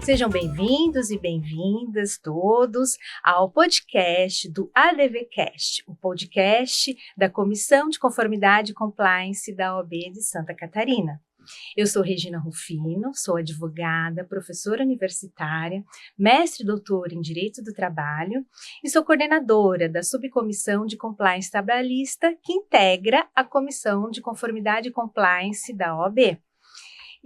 Sejam bem-vindos e bem-vindas todos ao podcast do ADVcast, o podcast da Comissão de Conformidade e Compliance da OAB de Santa Catarina. Eu sou Regina Rufino, sou advogada, professora universitária, mestre e doutora em Direito do Trabalho e sou coordenadora da Subcomissão de Compliance Trabalhista que integra a Comissão de Conformidade e Compliance da OAB.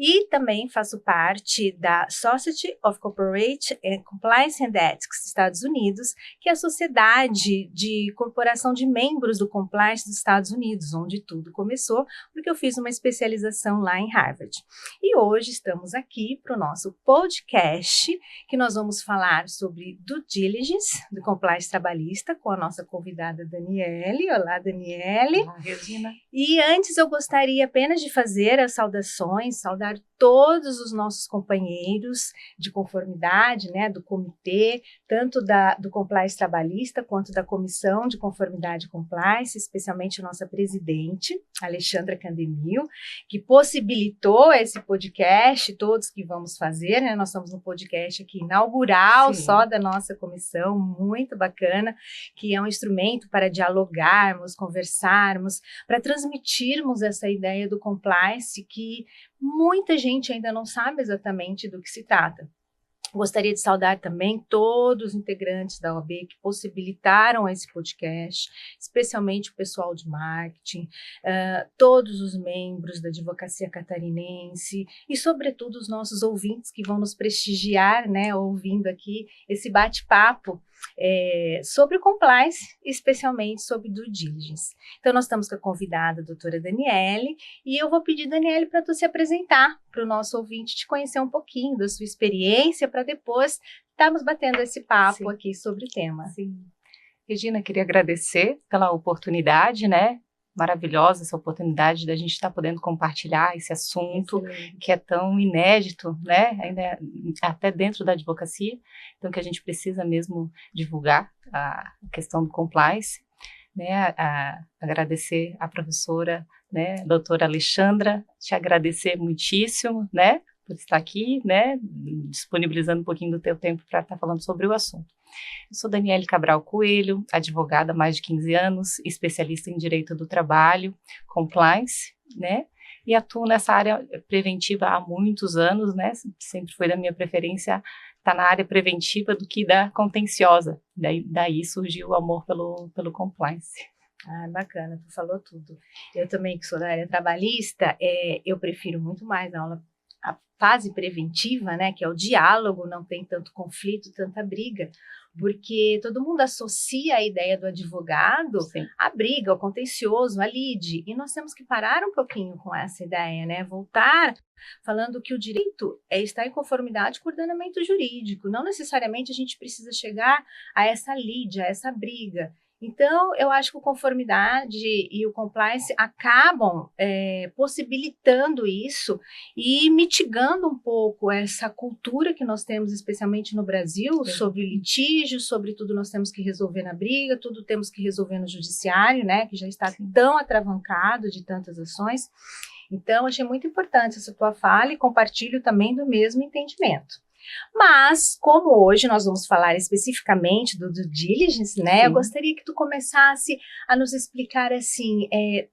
E também faço parte da Society of Corporate Compliance and Ethics dos Estados Unidos, que é a sociedade de corporação de membros do compliance dos Estados Unidos, onde tudo começou, porque eu fiz uma especialização lá em Harvard. E hoje estamos aqui para o nosso podcast, que nós vamos falar sobre due diligence do compliance trabalhista, com a nossa convidada Daniele. Olá, Daniele. Olá, Regina. E antes eu gostaria apenas de fazer as saudações, saudar todos os nossos companheiros de conformidade, né, do comitê, tanto do compliance trabalhista quanto da comissão de conformidade e compliance, especialmente a nossa presidente, Alexandra Candemil, que possibilitou esse podcast, todos que vamos fazer, né, nós estamos no podcast aqui inaugural, Sim. Só da nossa comissão, muito bacana, que é um instrumento para dialogarmos, conversarmos, para transmitirmos essa ideia do compliance que muita gente ainda não sabe exatamente do que se trata. Gostaria de saudar também todos os integrantes da OAB que possibilitaram esse podcast, especialmente o pessoal de marketing, todos os membros da advocacia catarinense e, sobretudo, os nossos ouvintes que vão nos prestigiar, né, ouvindo aqui esse bate-papo sobre o compliance, especialmente sobre due diligence. Então, nós estamos com a convidada, a doutora Daniele, e eu vou pedir, Daniele, para tu se apresentar para o nosso ouvinte, te conhecer um pouquinho da sua experiência, para depois estarmos batendo esse papo aqui sobre o tema. Sim. Regina, queria agradecer pela oportunidade, né? Maravilhosa essa oportunidade da gente estar podendo compartilhar esse assunto. Excelente. Que é tão inédito, né? Ainda até dentro da advocacia, então que a gente precisa mesmo divulgar a questão do compliance, né? Agradecer à professora, né, doutora Alexandra, te agradecer muitíssimo, né, por estar aqui, né, disponibilizando um pouquinho do teu tempo para estar falando sobre o assunto. Eu sou Daniele Cabral Coelho, advogada há mais de 15 anos, especialista em Direito do Trabalho, Compliance, né, e atuo nessa área preventiva há muitos anos, né, sempre foi da minha preferência estar na área preventiva do que da contenciosa, daí surgiu o amor pelo compliance. Ah, bacana, tu falou tudo. Eu também, que sou da área trabalhista, eu prefiro muito mais a fase preventiva, né, que é o diálogo, não tem tanto conflito, tanta briga, porque todo mundo associa a ideia do advogado à briga, ao contencioso, à lide, e nós temos que parar um pouquinho com essa ideia, né, voltar falando que o direito é estar em conformidade com o ordenamento jurídico, não necessariamente a gente precisa chegar a essa lide, a essa briga. Então, eu acho que a conformidade e o compliance acabam possibilitando isso e mitigando um pouco essa cultura que nós temos, especialmente no Brasil, sobre litígio, sobre tudo nós temos que resolver na briga, tudo temos que resolver no judiciário, né, que já está tão atravancado de tantas ações. Então, achei muito importante essa tua fala e compartilho também do mesmo entendimento. Mas, como hoje nós vamos falar especificamente do due diligence, né? Sim. Eu gostaria que tu começasse a nos explicar, assim,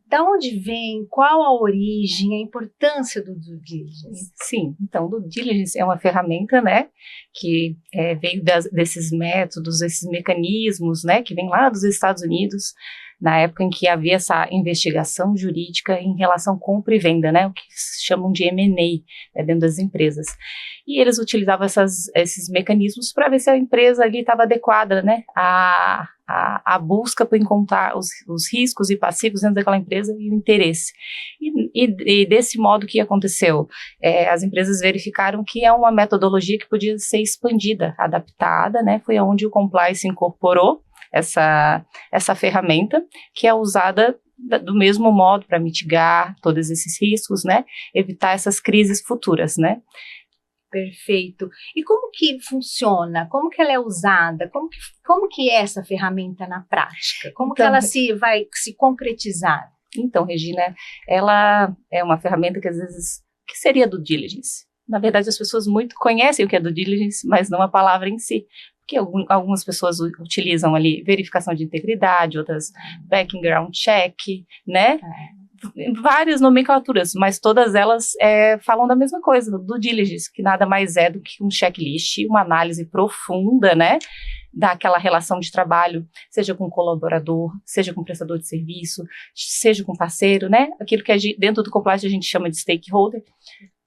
da onde vem, qual a origem, a importância do due diligence. Sim, então, due diligence é uma ferramenta, né, que veio desses métodos, desses mecanismos, né, que vem lá dos Estados Unidos, na época em que havia essa investigação jurídica em relação compra e venda, né, o que chamam de M&A, né, dentro das empresas. E eles utilizavam esses mecanismos para ver se a empresa ali estava adequada, né, a busca por encontrar os riscos e passivos dentro daquela empresa e o interesse. E desse modo, o que aconteceu? As empresas verificaram que é uma metodologia que podia ser expandida, adaptada, né, foi onde o compliance incorporou essa ferramenta, que é usada do mesmo modo para mitigar todos esses riscos, né, evitar essas crises futuras, né. Perfeito. E como que funciona? Como que ela é usada? Como que é essa ferramenta na prática? Como que ela vai se concretizar? Então, Regina, ela é uma ferramenta que às vezes, que seria due diligence? Na verdade, as pessoas muito conhecem o que é due diligence, mas não a palavra em si. Porque algumas pessoas utilizam ali verificação de integridade, outras background check, né? Várias nomenclaturas, mas todas elas falam da mesma coisa, do due diligence, que nada mais é do que um checklist, uma análise profunda, né, daquela relação de trabalho, seja com colaborador, seja com prestador de serviço, seja com parceiro, né, aquilo que dentro do compliance a gente chama de stakeholder.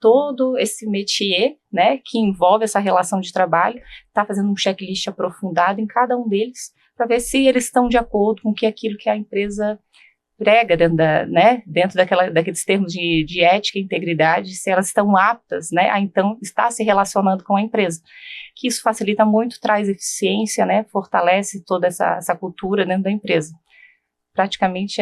Todo esse métier, né, que envolve essa relação de trabalho, está fazendo um checklist aprofundado em cada um deles, para ver se eles estão de acordo com aquilo que a empresa prega dentro daqueles termos de ética e integridade, se elas estão aptas, né, a então estar se relacionando com a empresa. Que isso facilita muito, traz eficiência, né, fortalece toda essa cultura dentro da empresa. Praticamente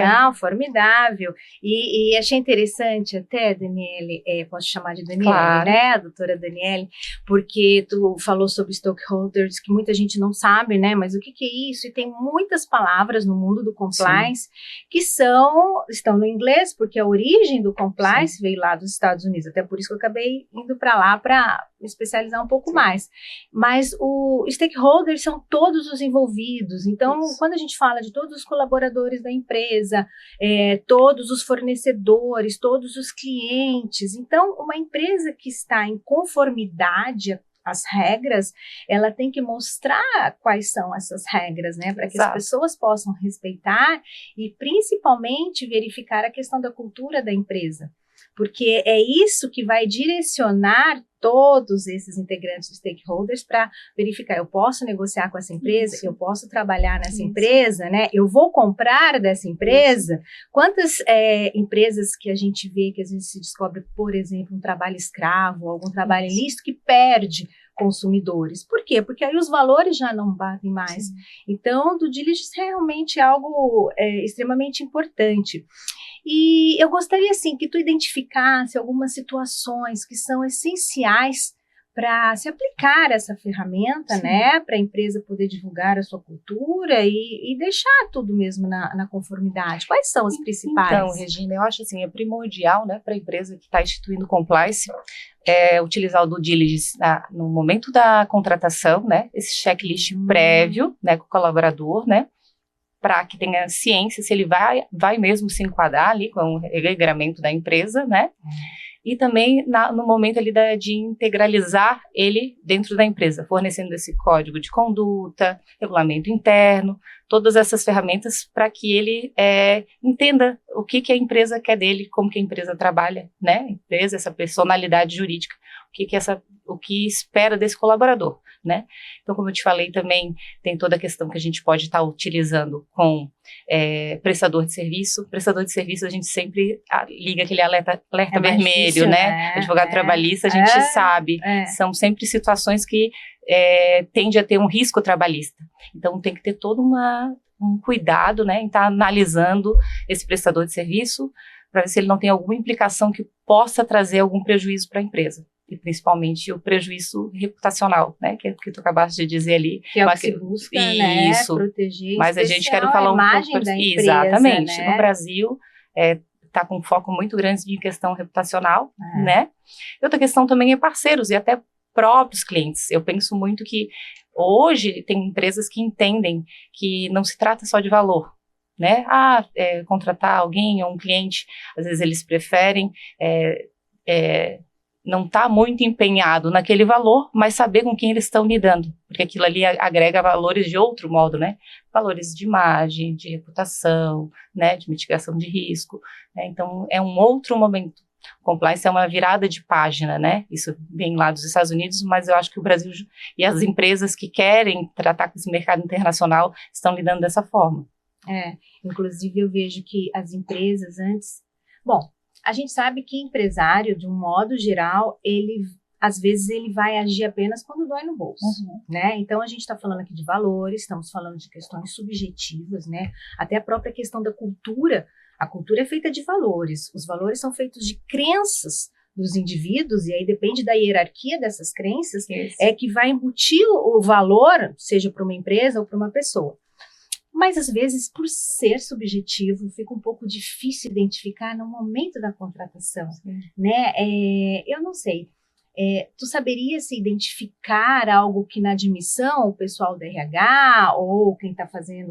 Não, formidável. E achei interessante até, Daniele, posso chamar de Daniele, claro, né, a doutora Daniele, porque tu falou sobre stakeholders, que muita gente não sabe, né, mas o que é isso? E tem muitas palavras no mundo do compliance sim, que estão no inglês, porque a origem do compliance sim, veio lá dos Estados Unidos, até por isso que eu acabei indo para lá para me especializar um pouco sim, mais. Mas os stakeholders são todos os envolvidos, então isso, quando a gente fala de todos os colaboradores da empresa, todos os fornecedores, todos os clientes. Então, uma empresa que está em conformidade às regras, ela tem que mostrar quais são essas regras, né, para que as pessoas possam respeitar e, principalmente, verificar a questão da cultura da empresa. Porque é isso que vai direcionar todos esses integrantes dos stakeholders para verificar, eu posso negociar com essa empresa, isso, eu posso trabalhar nessa isso, empresa, né? Eu vou comprar dessa empresa. Isso. Quantas empresas que a gente vê que às vezes se descobre, por exemplo, um trabalho escravo, algum trabalho ilícito que perde consumidores. Por quê? Porque aí os valores já não batem mais. Sim. Então, o due diligence realmente é algo extremamente importante. E eu gostaria, assim, que tu identificasse algumas situações que são essenciais para se aplicar essa ferramenta, sim, né, para a empresa poder divulgar a sua cultura e deixar tudo mesmo na conformidade. Quais são as principais? Então, Regina, eu acho assim, é primordial, né, para a empresa que está instituindo compliance, utilizar o due diligence no momento da contratação, né, esse checklist prévio, né, com o colaborador, né, para que tenha ciência se ele vai mesmo se enquadrar ali com o regramento da empresa, né? E também no momento ali de integralizar ele dentro da empresa, fornecendo esse código de conduta, regulamento interno, todas essas ferramentas para que ele entenda o que a empresa quer dele, como que a empresa trabalha, né? A empresa, essa personalidade jurídica, o que espera desse colaborador, né? Então, como eu te falei também, tem toda a questão que a gente pode estar utilizando com prestador de serviço. Prestador de serviço, a gente sempre liga aquele alerta vermelho, difícil, né? Advogado trabalhista, a gente sabe, são sempre situações que tende a ter um risco trabalhista. Então, tem que ter todo um cuidado, né, em estar analisando esse prestador de serviço para ver se ele não tem alguma implicação que possa trazer algum prejuízo para a empresa. E principalmente o prejuízo reputacional, né, que tu acabaste de dizer ali. Que é o que se busca, isso, né, proteger, mas a gente quer falar um pouco da empresa, exatamente, né? No Brasil, está com um foco muito grande em questão reputacional, né? E outra questão também é parceiros e até próprios clientes. Eu penso muito que hoje tem empresas que entendem que não se trata só de valor, né? Contratar alguém ou um cliente, às vezes eles preferem não está muito empenhado naquele valor, mas saber com quem eles estão lidando, porque aquilo ali agrega valores de outro modo, né? Valores de imagem, de reputação, né? De mitigação de risco, né? Então, é um outro momento. Compliance é uma virada de página, né? Isso vem lá dos Estados Unidos, mas eu acho que o Brasil e as empresas que querem tratar com esse mercado internacional estão lidando dessa forma. Inclusive eu vejo que as empresas antes... Bom, a gente sabe que empresário, de um modo geral, às vezes ele vai agir apenas quando dói no bolso, né? Então a gente está falando aqui de valores, estamos falando de questões subjetivas, né? Até a própria questão da cultura. A cultura é feita de valores. Os valores são feitos de crenças dos indivíduos, e aí depende da hierarquia dessas crenças, que vai embutir o valor, seja para uma empresa ou para uma pessoa. Mas, às vezes, por ser subjetivo, fica um pouco difícil identificar no momento da contratação, né? Eu não sei. Tu saberia se identificar algo que na admissão o pessoal da RH ou quem está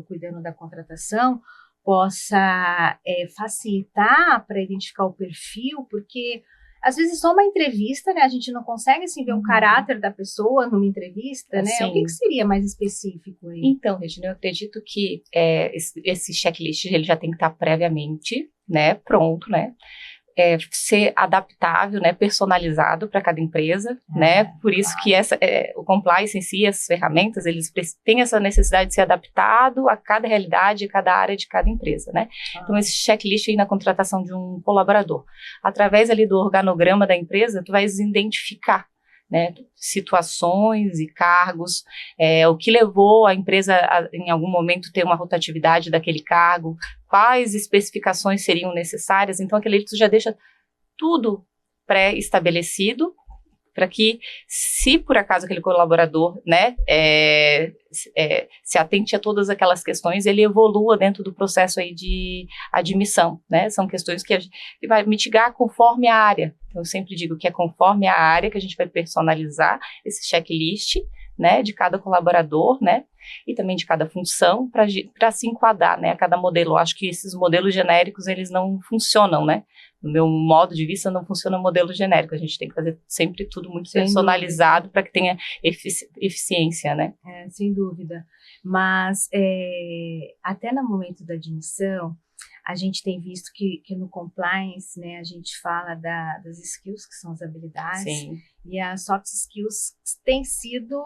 cuidando da contratação possa facilitar para identificar o perfil? Porque às vezes só uma entrevista, né? A gente não consegue assim ver o caráter da pessoa numa entrevista, né? O que seria mais específico aí? Então, Regina, eu acredito que esse checklist ele já tem que estar previamente, né, pronto, né? Ser adaptável, né, personalizado para cada empresa, né? Por isso que o compliance em si, as ferramentas, eles têm essa necessidade de ser adaptado a cada realidade, a cada área de cada empresa, né? Então, esse checklist aí na contratação de um colaborador, através ali do organograma da empresa, tu vais identificar, né, situações e cargos, o que levou a empresa a, em algum momento, ter uma rotatividade daquele cargo, quais especificações seriam necessárias. Então, aquele tu já deixa tudo pré-estabelecido, para que, se por acaso aquele colaborador, né, se atente a todas aquelas questões, ele evolua dentro do processo aí de admissão, né? São questões que vai mitigar conforme a área. Então, eu sempre digo que é conforme a área que a gente vai personalizar esse checklist, né, de cada colaborador, né, e também de cada função, para se enquadrar, né, a cada modelo. Eu acho que esses modelos genéricos, eles não funcionam, né? No meu modo de vista, não funciona o modelo genérico. A gente tem que fazer sempre tudo muito personalizado para que tenha eficiência, né? Sem dúvida. Mas até no momento da admissão, a gente tem visto que no compliance, né, a gente fala das skills, que são as habilidades, Sim. E as soft skills têm sido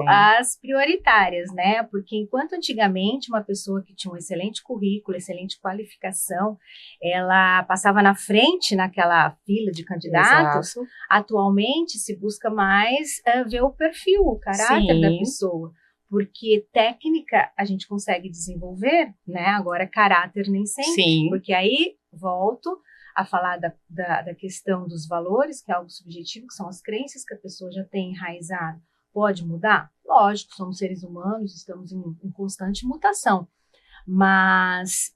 as prioritárias, né? Porque enquanto antigamente uma pessoa que tinha um excelente currículo, excelente qualificação, ela passava na frente naquela fila de candidatos, atualmente se busca mais ver o perfil, o caráter da pessoa. Porque técnica a gente consegue desenvolver, né? Agora caráter nem sempre. Sim. Porque aí volto a falar da questão dos valores, que é algo subjetivo, que são as crenças que a pessoa já tem enraizado. Pode mudar? Lógico, somos seres humanos, estamos em constante mutação. Mas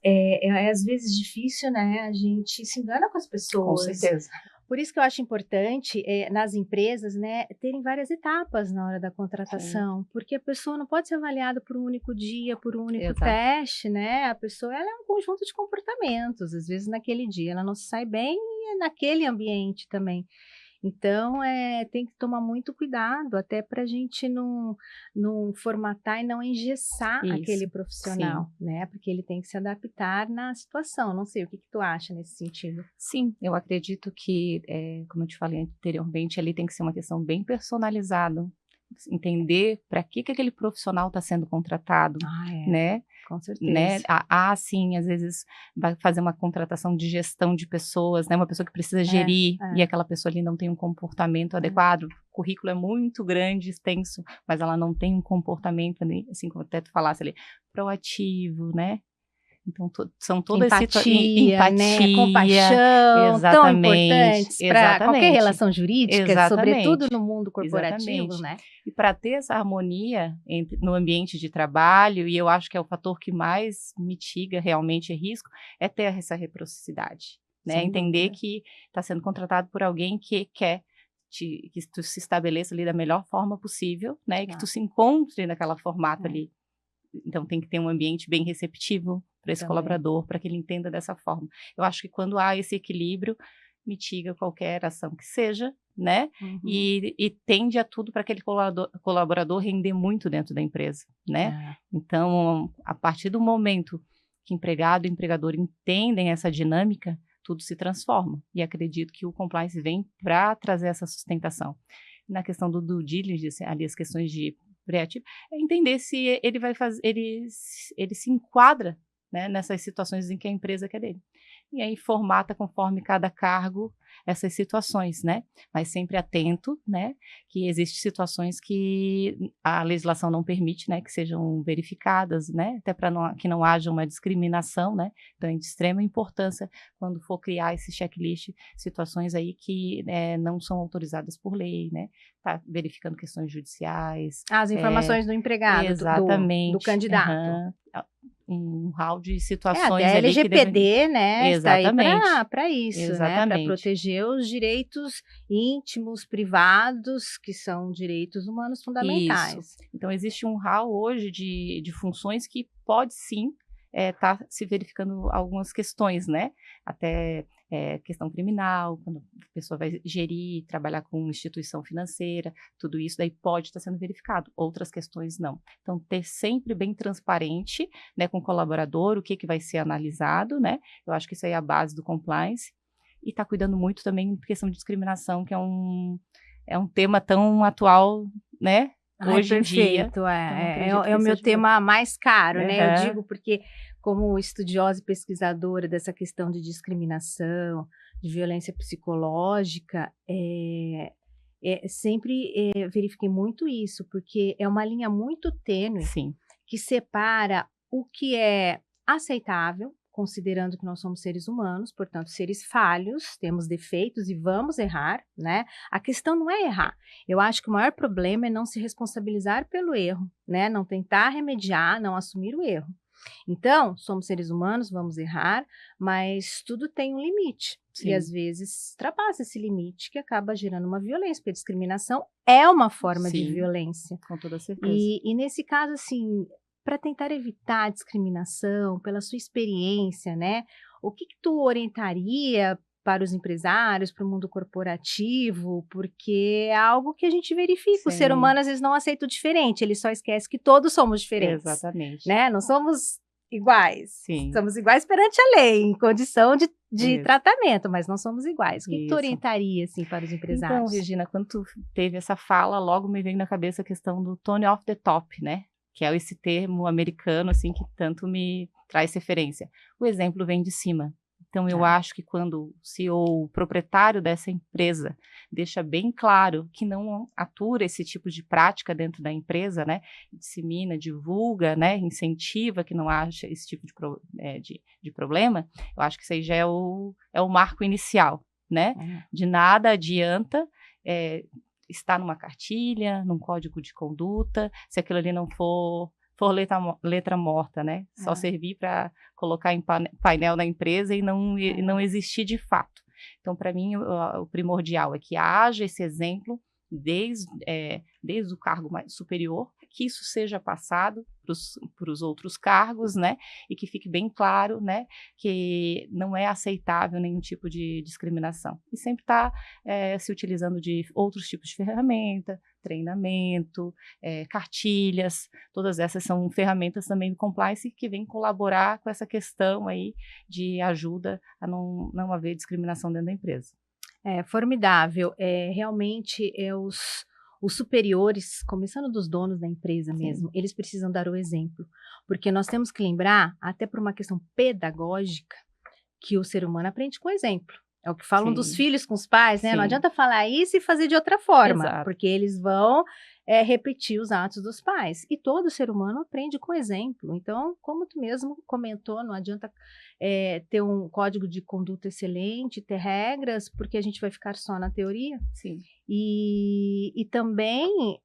às vezes difícil, né? A gente se engana com as pessoas. Com certeza. Por isso que eu acho importante nas empresas, né, terem várias etapas na hora da contratação, porque a pessoa não pode ser avaliada por um único dia, por um único teste, né? A pessoa ela é um conjunto de comportamentos, às vezes naquele dia ela não se sai bem e naquele ambiente também. Então, tem que tomar muito cuidado, até para a gente não formatar e não engessar aquele profissional, né? Porque ele tem que se adaptar na situação. Não sei, o que tu acha nesse sentido? Sim, eu acredito que, como eu te falei anteriormente, ali tem que ser uma questão bem personalizada. Entender para que aquele profissional está sendo contratado, né? Com certeza. Né? Sim, às vezes vai fazer uma contratação de gestão de pessoas, né? Uma pessoa que precisa gerir e aquela pessoa ali não tem um comportamento adequado. O currículo é muito grande, extenso, mas ela não tem um comportamento, assim como até tu falasse ali, proativo, né? Então, são todas empatia, né? Compaixão, tão importantes para qualquer relação jurídica, sobretudo no mundo corporativo, né? E para ter essa harmonia no ambiente de trabalho, e eu acho que é o fator que mais mitiga realmente risco, é ter essa reciprocidade, né? Entender que está sendo contratado por alguém que quer que tu se estabeleça ali da melhor forma possível, né? E que tu se encontre naquela formato ali. Então, tem que ter um ambiente bem receptivo para esse colaborador, para que ele entenda dessa forma. Eu acho que quando há esse equilíbrio, mitiga qualquer ação que seja, né? E tende a tudo para aquele colaborador render muito dentro da empresa, né? Então, a partir do momento que empregado e empregador entendem essa dinâmica, tudo se transforma. E acredito que o compliance vem para trazer essa sustentação. Na questão do due diligence, ali as questões de pré-ativo, é entender se ele vai fazer, ele se enquadra, né, nessas situações em que a empresa quer dele. E aí formata conforme cada cargo essas situações, né? Mas sempre atento, né? Que existem situações que a legislação não permite, né? Que sejam verificadas, né? Até para que não haja uma discriminação, né? Então é de extrema importância quando for criar esse checklist, situações aí que não são autorizadas por lei, né? Tá verificando questões judiciais. As informações do empregado, do candidato. Um hall de situações a LGPD, ali que né, está aí para isso, exatamente. né, para proteger proteger os direitos íntimos, privados, que são direitos humanos fundamentais. Isso. Então, existe um hall hoje de funções que pode sim tá se verificando algumas questões, né? Até questão criminal, quando a pessoa vai gerir, trabalhar com instituição financeira, tudo isso daí pode estar sendo verificado, outras questões não. Então, ter sempre bem transparente, né, com o colaborador, o que vai ser analisado, né? Eu acho que isso aí é a base do compliance. E está cuidando muito também de questão de discriminação, que é um tema tão atual, né? Hoje em dia. Perfeito, é o meu tema mais caro, né? Eu digo porque, como estudiosa e pesquisadora dessa questão de discriminação, de violência psicológica, sempre verifiquei muito isso, porque é uma linha muito tênue Sim. que separa o que é aceitável, considerando que nós somos seres humanos, portanto, seres falhos, temos defeitos e vamos errar, né? A questão não é errar. Eu acho que o maior problema é não se responsabilizar pelo erro, né? Não tentar remediar, não assumir o erro. Então, somos seres humanos, vamos errar, mas tudo tem um limite. Sim. E às vezes ultrapassa esse limite que acaba gerando uma violência, porque a discriminação é uma forma Sim, de violência. Com toda certeza. E nesse caso, assim, para tentar evitar a discriminação, pela sua experiência, né? O que tu orientaria para os empresários, para o mundo corporativo? Porque é algo que a gente verifica. Sim. O ser humano às vezes não aceita o diferente, ele só esquece que todos somos diferentes. Exatamente. Né? Não somos iguais. Sim. Somos iguais perante a lei, em condição de tratamento, mas não somos iguais. O que tu orientaria assim, para os empresários? Então, Regina, quando tu teve essa fala, logo me veio na cabeça a questão do tone of the top, né? Que é esse termo americano, assim, que tanto me traz referência. O exemplo vem de cima. Então, eu acho que quando o CEO, o proprietário dessa empresa, deixa bem claro que não atura esse tipo de prática dentro da empresa, né? Dissemina, divulga, né? Incentiva que não haja esse tipo de problema, eu acho que isso aí já é o marco inicial, né? De nada adianta estar numa cartilha, num código de conduta, se aquilo ali não for letra morta, né? Só servir para colocar em painel da empresa e não existir de fato. Então, para mim, o primordial é que haja esse exemplo desde o cargo mais superior, que isso seja passado para os outros cargos, né? E que fique bem claro, né? Que não é aceitável nenhum tipo de discriminação. E sempre está se utilizando de outros tipos de ferramenta, treinamento, cartilhas, todas essas são ferramentas também do compliance que vêm colaborar com essa questão aí de ajuda a não haver discriminação dentro da empresa. Formidável. Realmente os superiores, começando dos donos da empresa mesmo, eles precisam dar o exemplo, porque nós temos que lembrar, até por uma questão pedagógica, que o ser humano aprende com exemplo. É o que falam dos filhos com os pais, né? Não adianta falar isso e fazer de outra forma, porque eles vão repetir os atos dos pais. E todo ser humano aprende com exemplo. Então, como tu mesmo comentou, não adianta ter um código de conduta excelente, ter regras, porque a gente vai ficar só na teoria. Sim. E também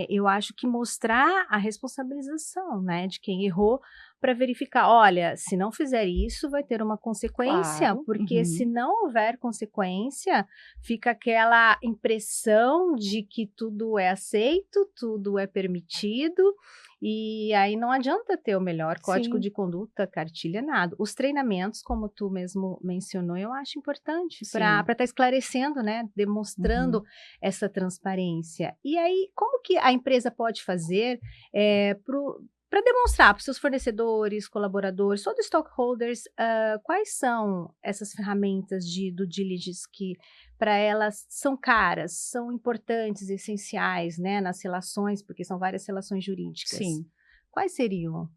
eu acho que mostrar a responsabilização, né, de quem errou, para verificar, olha, se não fizer isso, vai ter uma consequência, porque se não houver consequência, fica aquela impressão de que tudo é aceito, tudo é permitido, e aí não adianta ter o melhor código de conduta, cartilha, nada. Os treinamentos, como tu mesmo mencionou, eu acho importante para estar esclarecendo, né, demonstrando essa transparência. E aí, como que a empresa pode fazer para demonstrar para os seus fornecedores, colaboradores, todos os stakeholders, quais são essas ferramentas de due diligence que para elas são caras, são importantes, essenciais, né, nas relações, porque são várias relações jurídicas. Sim. Quais seriam?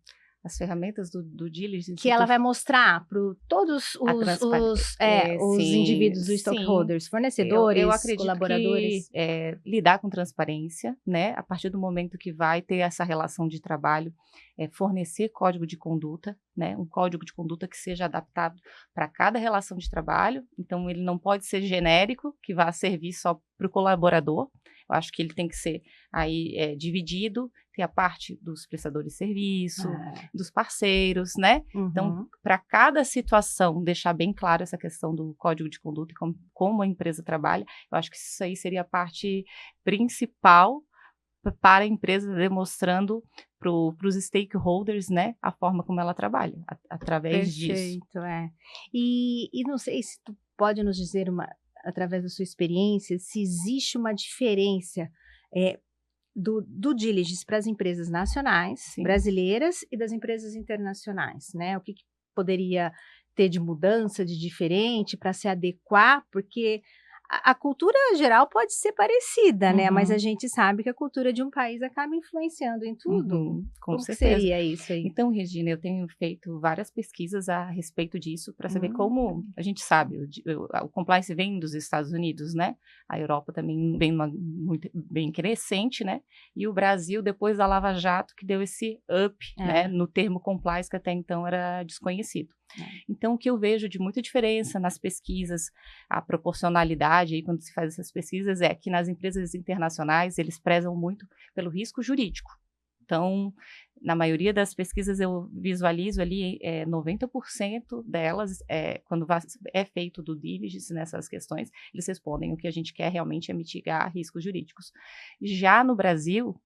As ferramentas do diligence. Que ela vai mostrar para todos os indivíduos, os stakeholders, fornecedores, eu acredito colaboradores. Que lidar com transparência, né? A partir do momento que vai ter essa relação de trabalho, fornecer código de conduta, né? Um código de conduta que seja adaptado para cada relação de trabalho. Então, ele não pode ser genérico, que vá servir só para o colaborador. Eu acho que ele tem que ser aí dividido, tem a parte dos prestadores de serviço, dos parceiros, né? Então, para cada situação, deixar bem claro essa questão do código de conduta e como a empresa trabalha, eu acho que isso aí seria a parte principal para a empresa, demonstrando para os stakeholders, né, a forma como ela trabalha, através disso. Perfeito. E não sei se tu pode nos dizer, através da sua experiência, se existe uma diferença do diligence para as empresas nacionais, Sim. brasileiras, e das empresas internacionais, né? O que poderia ter de mudança, de diferente, para se adequar, porque a cultura geral pode ser parecida, né? Mas a gente sabe que a cultura de um país acaba influenciando em tudo. Com certeza. Seria isso aí? Então, Regina, eu tenho feito várias pesquisas a respeito disso para saber como a gente sabe. O compliance vem dos Estados Unidos, né? A Europa também vem muito bem crescente, né? E o Brasil, depois da Lava Jato, que deu esse up, né? No termo compliance, que até então era desconhecido. Então, o que eu vejo de muita diferença nas pesquisas, a proporcionalidade, aí, quando se faz essas pesquisas, é que nas empresas internacionais eles prezam muito pelo risco jurídico. Então, na maioria das pesquisas eu visualizo ali 90% delas, quando é feito do diligence nessas questões, eles respondem o que a gente quer realmente é mitigar riscos jurídicos. Já no Brasil,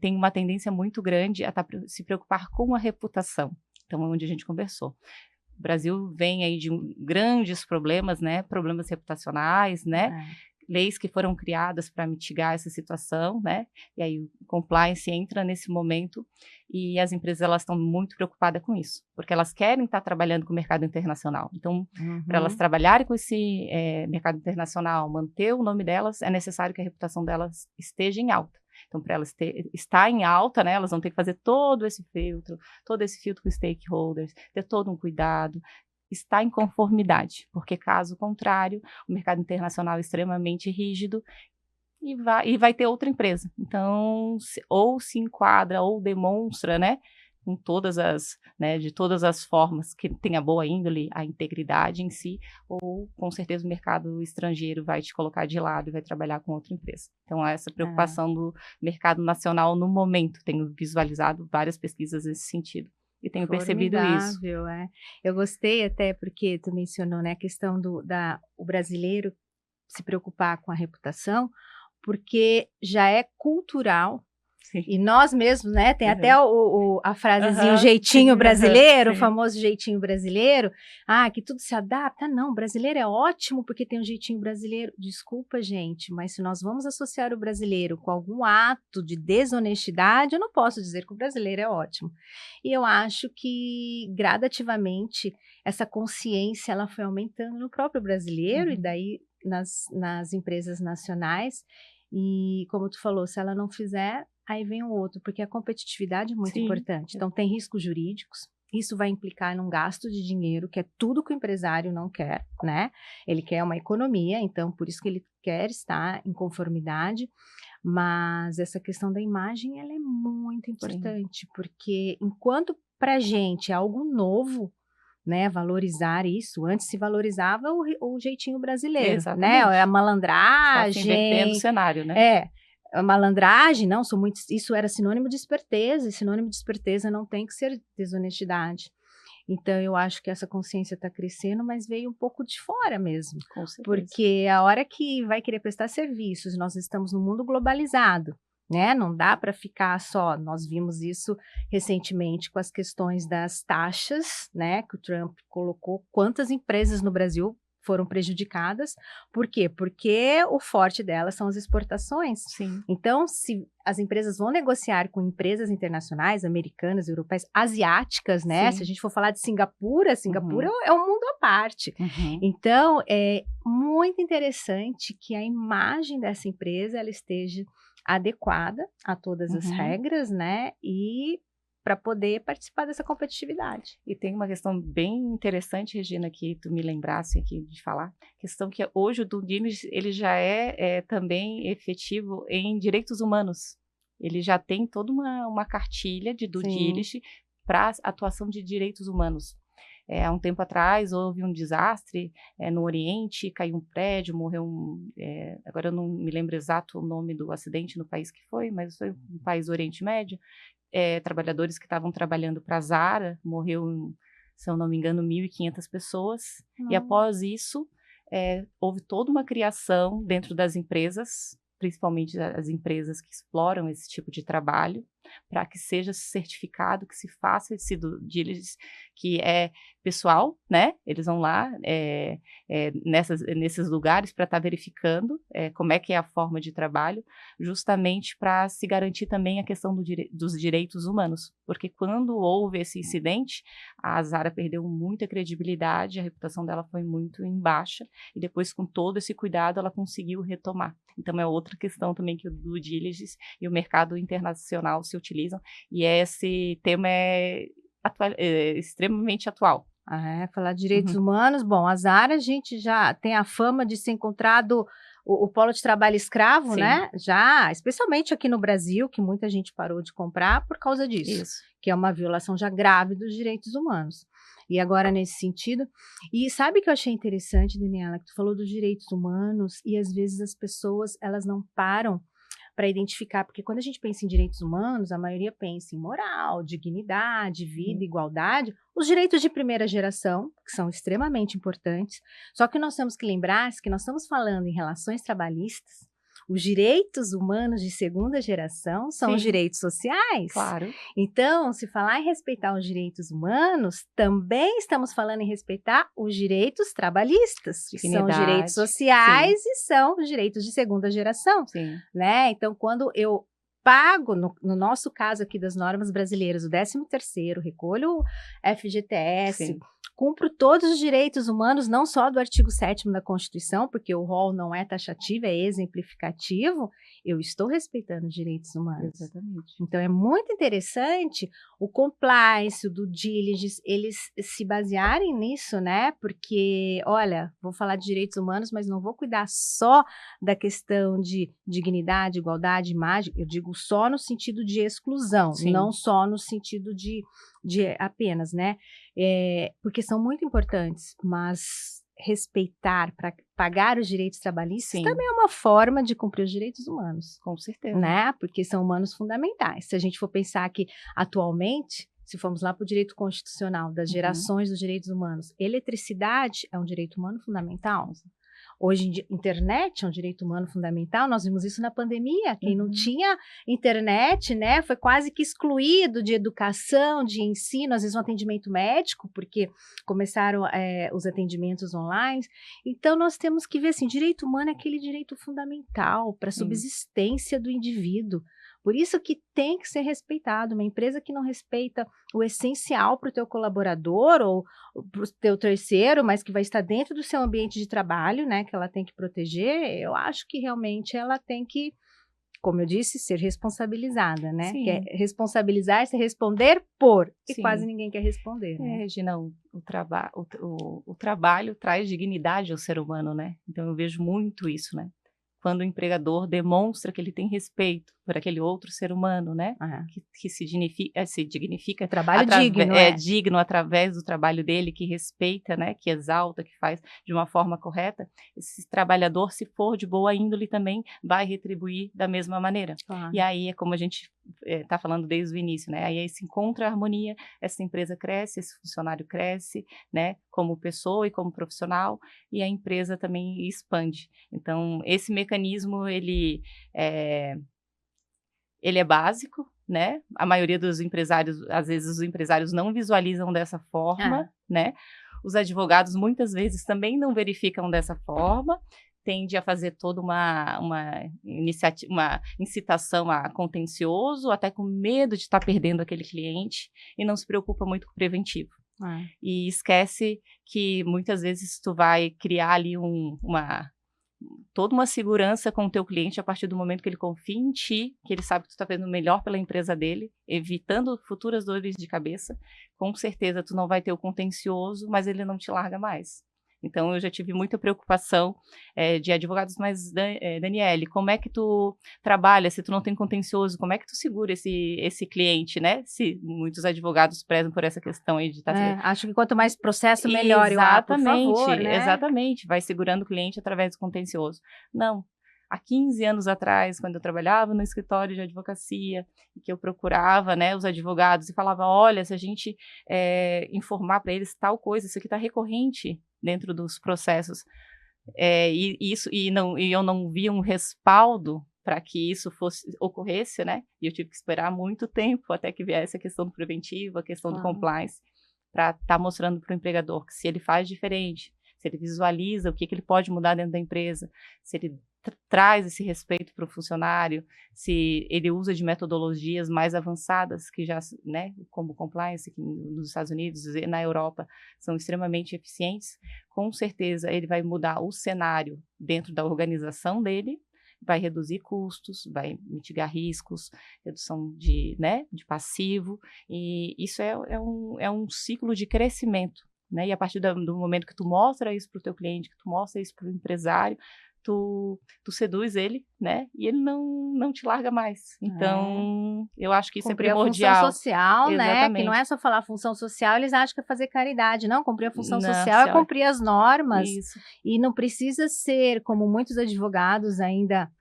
tem uma tendência muito grande a se preocupar com a reputação. Então, onde a gente conversou. O Brasil vem aí de grandes problemas, né? Problemas reputacionais, né? Leis que foram criadas para mitigar essa situação, né? E aí o compliance entra nesse momento e as empresas elas estão muito preocupadas com isso, porque elas querem estar trabalhando com o mercado internacional. Então, para elas trabalharem com esse mercado internacional, manter o nome delas, é necessário que a reputação delas esteja em alta. Então, para elas estar em alta, né, elas vão ter que fazer todo esse filtro com stakeholders, ter todo um cuidado, estar em conformidade, porque caso contrário, o mercado internacional é extremamente rígido e vai ter outra empresa. Então, ou se enquadra ou demonstra, né, com todas as, né, de todas as formas que tenha boa índole, a integridade em si, ou com certeza o mercado estrangeiro vai te colocar de lado e vai trabalhar com outra empresa. Então, essa preocupação do mercado nacional no momento, tenho visualizado várias pesquisas nesse sentido. E tenho percebido isso. Eu gostei até porque tu mencionou, né, a questão o brasileiro se preocupar com a reputação, porque já é cultural. Sim. E nós mesmos, né, tem até a frasezinha, o jeitinho brasileiro, o famoso jeitinho brasileiro, que tudo se adapta. Não, o brasileiro é ótimo porque tem um jeitinho brasileiro. Desculpa, gente, mas se nós vamos associar o brasileiro com algum ato de desonestidade, eu não posso dizer que o brasileiro é ótimo. E eu acho que, gradativamente, essa consciência, ela foi aumentando no próprio brasileiro e daí nas empresas nacionais. E, como tu falou, se ela não fizer, aí vem o outro, porque a competitividade é muito importante. Então, tem riscos jurídicos, isso vai implicar num gasto de dinheiro, que é tudo que o empresário não quer, né? Ele quer uma economia, então, por isso que ele quer estar em conformidade, mas essa questão da imagem, ela é muito importante, porque enquanto pra gente é algo novo, né, valorizar isso, antes se valorizava o jeitinho brasileiro, Exatamente. Né, a malandragem. Está se invertendo o cenário, né? A malandragem, não, isso era sinônimo de esperteza, e sinônimo de esperteza não tem que ser desonestidade. Então, eu acho que essa consciência está crescendo, mas veio um pouco de fora mesmo. Com certeza. Porque a hora que vai querer prestar serviços, nós estamos num mundo globalizado, né? Não dá para ficar só, nós vimos isso recentemente com as questões das taxas, né? Que o Trump colocou, quantas empresas no Brasil foram prejudicadas. Por quê? Porque o forte delas são as exportações. Sim. Então, se as empresas vão negociar com empresas internacionais, americanas, europeias, asiáticas, né? Sim. Se a gente for falar de Singapura é um mundo à parte. Então, é muito interessante que a imagem dessa empresa ela esteja adequada a todas as regras, né? E para poder participar dessa competitividade. E tem uma questão bem interessante, Regina, que tu me lembrasse aqui de falar, questão que hoje o due diligence, ele já é também efetivo em direitos humanos. Ele já tem toda uma cartilha de due diligence para atuação de direitos humanos. há um tempo atrás houve um desastre no Oriente, caiu um prédio, morreu agora eu não me lembro exato o nome do acidente no país que foi, mas foi um país do Oriente Médio, trabalhadores que estavam trabalhando para a Zara, morreu, se eu não me engano, 1.500 pessoas, e após isso, houve toda uma criação dentro das empresas, principalmente as empresas que exploram esse tipo de trabalho, para que seja certificado, que se faça esse due diligence, que é pessoal, né? Eles vão lá nesses lugares para estar verificando como é que é a forma de trabalho, justamente para se garantir também a questão dos direitos humanos, porque quando houve esse incidente, a Zara perdeu muita credibilidade, a reputação dela foi muito em baixa, e depois com todo esse cuidado ela conseguiu retomar. Então é outra questão também que o due diligence e o mercado internacional se utilizam, e esse tema é extremamente atual. Falar de direitos humanos, bom, a Zara a gente já tem a fama de ser encontrado o polo de trabalho escravo, Sim. né? Já, especialmente aqui no Brasil, que muita gente parou de comprar por causa disso. Isso. Que é uma violação já grave dos direitos humanos. E agora, nesse sentido, e sabe o que eu achei interessante, Daniela, que tu falou dos direitos humanos, e às vezes as pessoas, elas não param para identificar, porque quando a gente pensa em direitos humanos, a maioria pensa em moral, dignidade, vida, igualdade, os direitos de primeira geração, que são extremamente importantes, só que nós temos que lembrar que nós estamos falando em relações trabalhistas. Os direitos humanos de segunda geração são Sim. os direitos sociais. Claro. Então, se falar em respeitar os direitos humanos, também estamos falando em respeitar os direitos trabalhistas, que são os direitos sociais. Sim. E são os direitos de segunda geração. Sim. Né? Então, quando eu pago, no nosso caso aqui das normas brasileiras, o 13º, recolho o FGTS, sim, cumpro todos os direitos humanos, não só do artigo 7º da Constituição, porque o rol não é taxativo, é exemplificativo, eu estou respeitando os direitos humanos. Exatamente. Então, é muito interessante o compliance, o due diligence, eles se basearem nisso, né? Porque, olha, vou falar de direitos humanos, mas não vou cuidar só da questão de dignidade, igualdade, imagem, eu digo só no sentido de exclusão, sim, não só no sentido de apenas, né? Porque são muito importantes, mas respeitar, para pagar os direitos trabalhistas, sim, também é uma forma de cumprir os direitos humanos. Com certeza. Né? Porque são humanos fundamentais. Se a gente for pensar que, atualmente, se formos lá para o direito constitucional das gerações dos direitos humanos, eletricidade é um direito humano fundamental. Hoje em dia, internet é um direito humano fundamental, nós vimos isso na pandemia, quem não tinha internet, né, foi quase que excluído de educação, de ensino, às vezes um atendimento médico, porque começaram os atendimentos online. Então, nós temos que ver, assim, direito humano é aquele direito fundamental para a subsistência do indivíduo. Por isso que tem que ser respeitado. Uma empresa que não respeita o essencial para o teu colaborador ou para o teu terceiro, mas que vai estar dentro do seu ambiente de trabalho, né, que ela tem que proteger, eu acho que realmente ela tem que, como eu disse, ser responsabilizada, né? Sim. Que é responsabilizar-se, responder por, e sim, quase ninguém quer responder, né? Regina, o trabalho traz dignidade ao ser humano, né? Então eu vejo muito isso, né? Quando o empregador demonstra que ele tem respeito por aquele outro ser humano, né? Que se dignifica. Trabalho digno, digno através do trabalho dele, que respeita, né? Que exalta, que faz de uma forma correta. Esse trabalhador, se for de boa índole, também vai retribuir da mesma maneira. E aí é como a gente está falando desde o início, né? Aí se encontra a harmonia, essa empresa cresce, esse funcionário cresce, né? Como pessoa e como profissional, e a empresa também expande. Então, esse mecanismo, ele é básico, né? A maioria dos empresários, às vezes os empresários não visualizam dessa forma, né? Os advogados muitas vezes também não verificam dessa forma, tende a fazer toda uma incitação a contencioso, até com medo de estar perdendo aquele cliente, e não se preocupa muito com o preventivo. E esquece que muitas vezes tu vai criar ali toda uma segurança com o teu cliente a partir do momento que ele confia em ti, que ele sabe que tu está fazendo o melhor pela empresa dele, evitando futuras dores de cabeça. Com certeza tu não vai ter o contencioso, mas ele não te larga mais. Então, eu já tive muita preocupação de advogados, mas, Daniele, como é que tu trabalha, se tu não tem contencioso, como é que tu segura esse cliente, né? Se muitos advogados prezam por essa questão aí de estar... Acho que quanto mais processo, melhor. Por favor, né? Exatamente, vai segurando o cliente através do contencioso. Não. Há 15 anos atrás, quando eu trabalhava no escritório de advocacia, que eu procurava, né, os advogados e falava, olha, se a gente informar para eles tal coisa, isso aqui está recorrente dentro dos processos, e eu não via um respaldo para que isso ocorresse, né, e eu tive que esperar muito tempo até que viesse a questão do preventivo, a questão do compliance, para estar mostrando para o empregador que se ele faz diferente, se ele visualiza o que ele pode mudar dentro da empresa, se ele traz esse respeito para o funcionário, se ele usa de metodologias mais avançadas, que já, né, como compliance, que nos Estados Unidos e na Europa são extremamente eficientes, com certeza ele vai mudar o cenário dentro da organização dele, vai reduzir custos, vai mitigar riscos, redução de passivo, e isso é um ciclo de crescimento, né? E a partir do momento que tu mostra isso para o teu cliente, que tu mostra isso para o empresário, tu seduz ele, né? E ele não te larga mais. Então, eu acho que isso cumprir é primordial. A função social, exatamente, né? Que não é só falar função social, eles acham que é fazer caridade. Não, cumprir a função não, social é cumprir as normas. Isso. E não precisa ser, como muitos advogados ainda,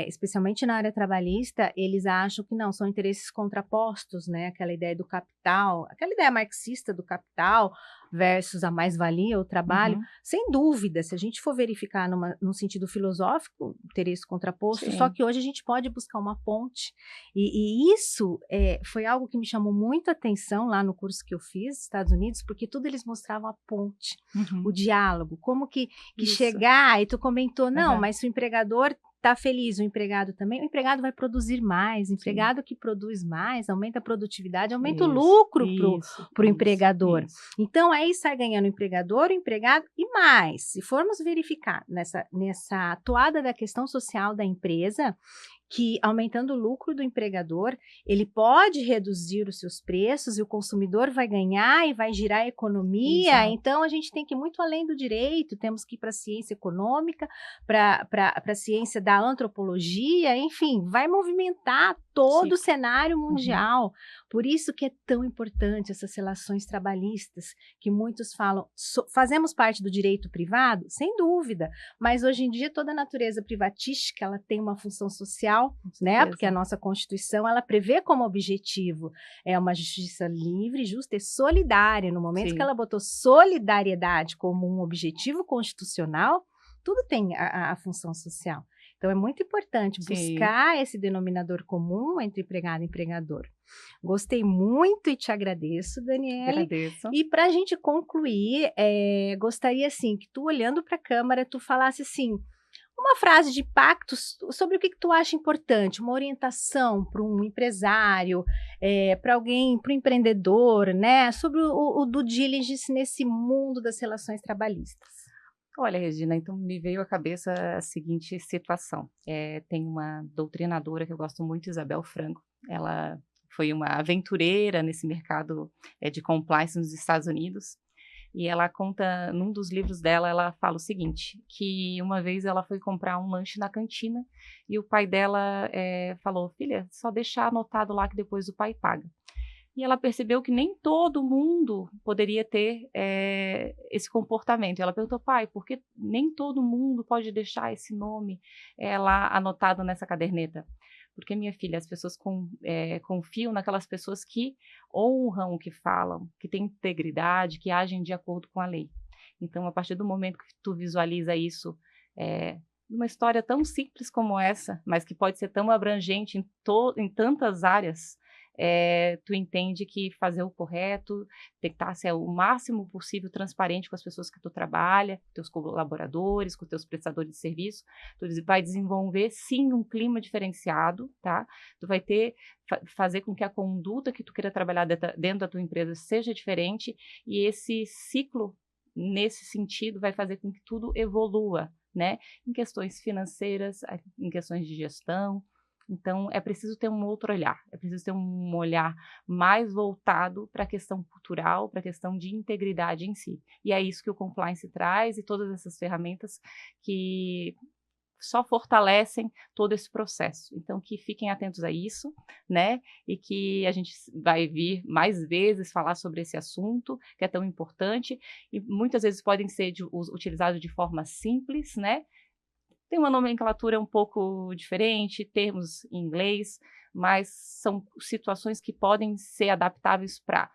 especialmente na área trabalhista, eles acham que não, são interesses contrapostos, né? Aquela ideia do capital, aquela ideia marxista do capital versus a mais-valia, o trabalho. Sem dúvida, se a gente for verificar num sentido filosófico, interesse contraposto, Sim. só que hoje a gente pode buscar uma ponte. E isso foi algo que me chamou muito a atenção lá no curso que eu fiz nos Estados Unidos, porque tudo eles mostravam a ponte, o diálogo, como que chegar, e tu comentou, não, mas se o empregador está feliz, o empregado também, o empregado vai produzir mais, o empregado que produz mais, aumenta a produtividade, aumenta o lucro para o empregador. Então, aí sai ganhando o empregador, o empregado e mais. Se formos verificar nessa atuada da questão social da empresa, que aumentando o lucro do empregador, ele pode reduzir os seus preços e o consumidor vai ganhar e vai girar a economia. Exato. Então, a gente tem que ir muito além do direito, temos que ir para a ciência econômica, para a ciência da antropologia, enfim, vai movimentar todo o cenário mundial. Por isso que é tão importante essas relações trabalhistas, que muitos falam, fazemos parte do direito privado? Sem dúvida, mas hoje em dia toda a natureza privatística, ela tem uma função social, né? Porque a nossa Constituição, ela prevê como objetivo uma justiça livre, justa e solidária. No momento que ela botou solidariedade como um objetivo constitucional, tudo tem a função social. Então, é muito importante buscar esse denominador comum entre empregado e empregador. Gostei muito e te agradeço, Daniele. Agradeço. E para a gente concluir, gostaria, assim, que tu, olhando para a câmera, tu falasse, assim, uma frase de pacto sobre o que tu acha importante, uma orientação para um empresário, para alguém, para um empreendedor, né? Sobre o due diligence nesse mundo das relações trabalhistas. Olha, Regina, então me veio à cabeça a seguinte situação. Tem uma doutrinadora que eu gosto muito, Isabel Franco. Ela foi uma aventureira nesse mercado de compliance nos Estados Unidos. E ela conta, num dos livros dela, ela fala o seguinte, que uma vez ela foi comprar um lanche na cantina e o pai dela falou, filha, só deixar anotado lá que depois o pai paga. E ela percebeu que nem todo mundo poderia ter esse comportamento. E ela perguntou, pai, por que nem todo mundo pode deixar esse nome lá anotado nessa caderneta? Porque, minha filha, as pessoas confiam naquelas pessoas que honram o que falam, que têm integridade, que agem de acordo com a lei. Então, a partir do momento que tu visualiza isso, numa história tão simples como essa, mas que pode ser tão abrangente em tantas áreas, tu entende que fazer o correto, tentar ser o máximo possível transparente com as pessoas que tu trabalha, com teus colaboradores, com teus prestadores de serviço, tu vai desenvolver sim um clima diferenciado, tá? Tu vai fazer com que a conduta que tu queira trabalhar dentro da tua empresa seja diferente e esse ciclo, nesse sentido, vai fazer com que tudo evolua, né? Em questões financeiras, em questões de gestão, Então, é preciso ter um outro olhar, é preciso ter um olhar mais voltado para a questão cultural, para a questão de integridade em si. E é isso que o compliance traz e todas essas ferramentas que só fortalecem todo esse processo. Então, que fiquem atentos a isso, né? E que a gente vai vir mais vezes falar sobre esse assunto, que é tão importante, e muitas vezes podem ser utilizados de forma simples, né? Tem uma nomenclatura um pouco diferente, termos em inglês, mas são situações que podem ser adaptáveis para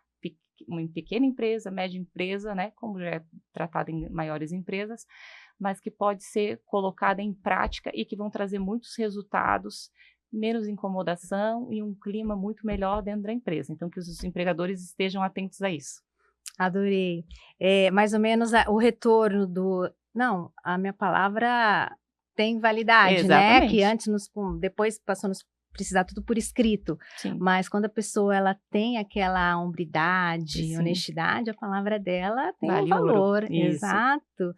uma pequena empresa, média empresa, né, como já é tratado em maiores empresas, mas que pode ser colocada em prática e que vão trazer muitos resultados, menos incomodação e um clima muito melhor dentro da empresa. Então, que os empregadores estejam atentos a isso. Adorei. Mais ou menos o retorno do... Não, a minha palavra tem validade, Exatamente. né? Que antes, depois passou a nos precisar tudo por escrito. Sim. Mas quando a pessoa ela tem aquela hombridade, Sim. honestidade, a palavra dela tem Vale um valor. ouro. Isso. Exato.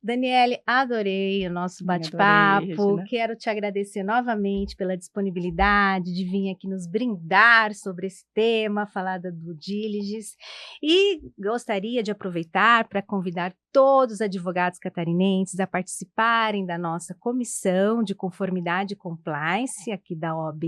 Daniele, adorei o nosso bate-papo. Quero te agradecer novamente pela disponibilidade de vir aqui nos brindar sobre esse tema, falar da due diligence. E gostaria de aproveitar para convidar todos os advogados catarinenses a participarem da nossa comissão de conformidade e compliance aqui da OAB,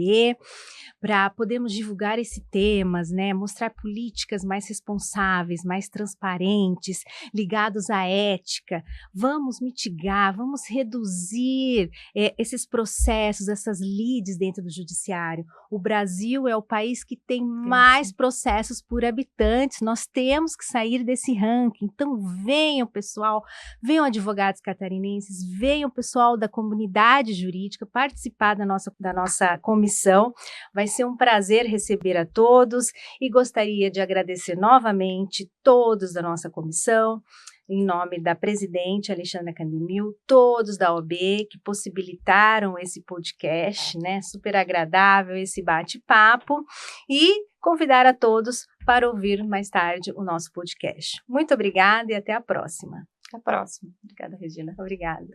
para podermos divulgar esses temas, né? Mostrar políticas mais responsáveis, mais transparentes, ligados à ética. Vamos mitigar, vamos reduzir esses processos, essas lides dentro do judiciário. O Brasil é o país que tem mais processos por habitantes, nós temos que sair desse ranking. Então venham, pessoal, venham advogados catarinenses, venham pessoal da comunidade jurídica participar da nossa comissão. Vai ser um prazer receber a todos e gostaria de agradecer novamente todos da nossa comissão, em nome da presidente Alexandra Candemil, todos da OAB que possibilitaram esse podcast, né? Super agradável esse bate-papo, e convidar a todos para ouvir mais tarde o nosso podcast. Muito obrigada e até a próxima. Até a próxima. Obrigada, Regina. Obrigada.